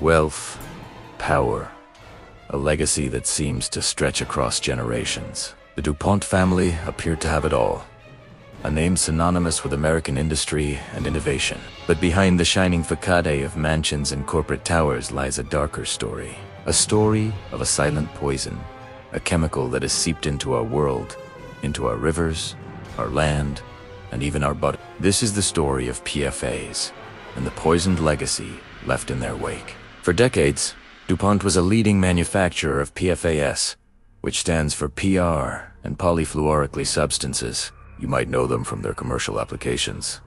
wealth, power, a legacy that seems to stretch across generations. The DuPont family appeared to have it all, a name synonymous with American industry and innovation. But behind the shining facade of mansions and corporate towers lies a darker story. A story of a silent poison, a chemical that has seeped into our world, into our rivers, our land, and even our body. This is the story of PFAS and the poisoned legacy left in their wake. For decades, DuPont was a leading manufacturer of PFAS, which stands for PR and polyfluorically substances. You might know them from their commercial applications.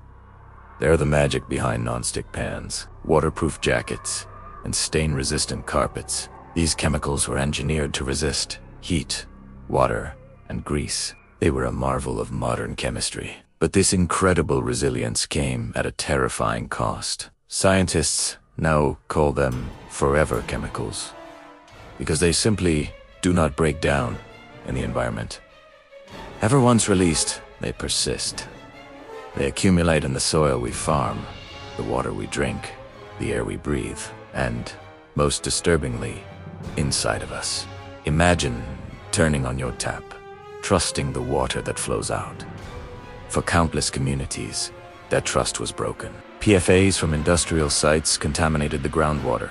They're the magic behind nonstick pans, waterproof jackets, and stain-resistant carpets. These chemicals were engineered to resist heat, water, and grease. They were a marvel of modern chemistry. But this incredible resilience came at a terrifying cost. Scientists now call them forever chemicals, because they simply do not break down in the environment. Ever once released, they persist. They accumulate in the soil we farm, the water we drink, the air we breathe, and, most disturbingly, inside of us. Imagine turning on your tap, trusting the water that flows out. For countless communities, that trust was broken. PFAS from industrial sites contaminated the groundwater,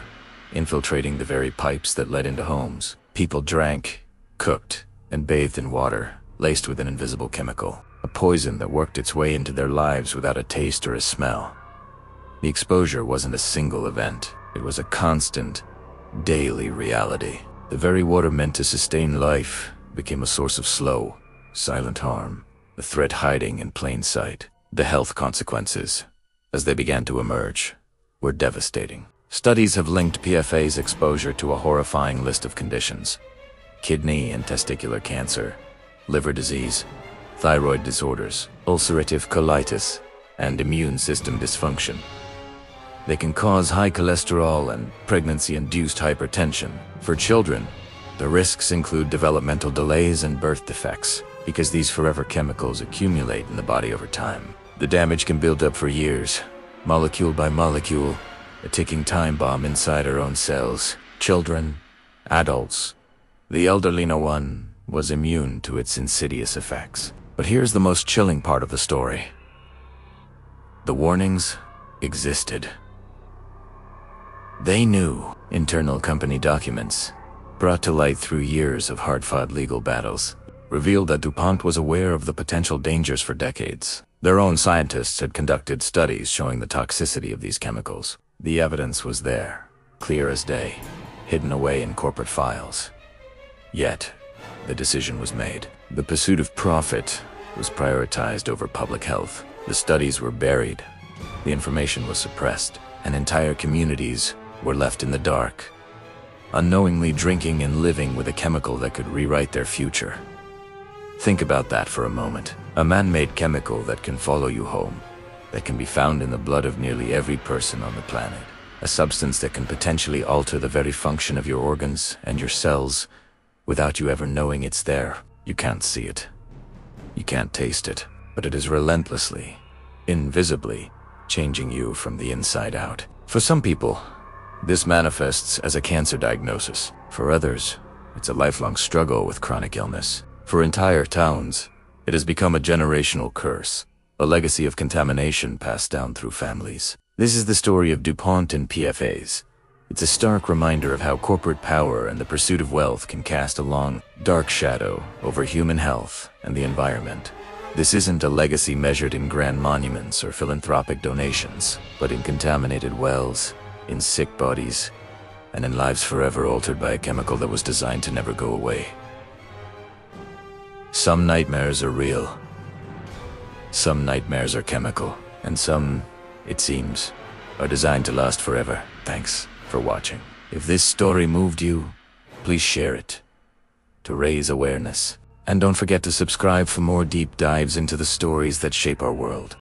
infiltrating the very pipes that led into homes. People drank, cooked, and bathed in water laced with an invisible chemical, a poison that worked its way into their lives without a taste or a smell. The exposure wasn't a single event. It was a constant, daily reality. The very water meant to sustain life became a source of slow, silent harm, a threat hiding in plain sight. The health consequences, as they began to emerge, were devastating. Studies have linked PFAS exposure to a horrifying list of conditions: kidney and testicular cancer, liver disease, thyroid disorders, ulcerative colitis, and immune system dysfunction. They can cause high cholesterol and pregnancy-induced hypertension. For children, the risks include developmental delays and birth defects, because these forever chemicals accumulate in the body over time. The damage can build up for years, molecule by molecule, a ticking time bomb inside our own cells. Children, adults, the elderly, no one was immune to its insidious effects. But here's the most chilling part of the story. The warnings existed. They knew. Internal company documents, brought to light through years of hard-fought legal battles, revealed that DuPont was aware of the potential dangers for decades. Their own scientists had conducted studies showing the toxicity of these chemicals. The evidence was there, clear as day, hidden away in corporate files. Yet, the decision was made. The pursuit of profit was prioritized over public health. The studies were buried, the information was suppressed, and entire communities were left in the dark, unknowingly drinking and living with a chemical that could rewrite their future. Think about that for a moment. A man-made chemical that can follow you home, that can be found in the blood of nearly every person on the planet. A substance that can potentially alter the very function of your organs and your cells without you ever knowing it's there. You can't see it. You can't taste it, but it is relentlessly, invisibly, changing you from the inside out. For some people, this manifests as a cancer diagnosis. For others, it's a lifelong struggle with chronic illness. For entire towns, it has become a generational curse, a legacy of contamination passed down through families. This is the story of DuPont and PFAS. It's a stark reminder of how corporate power and the pursuit of wealth can cast a long, dark shadow over human health and the environment. This isn't a legacy measured in grand monuments or philanthropic donations, but in contaminated wells, in sick bodies, and in lives forever altered by a chemical that was designed to never go away. Some nightmares are real. Some nightmares are chemical, and some, it seems, are designed to last forever. Thanks for watching. If this story moved you, please share it to raise awareness. And don't forget to subscribe for more deep dives into the stories that shape our world.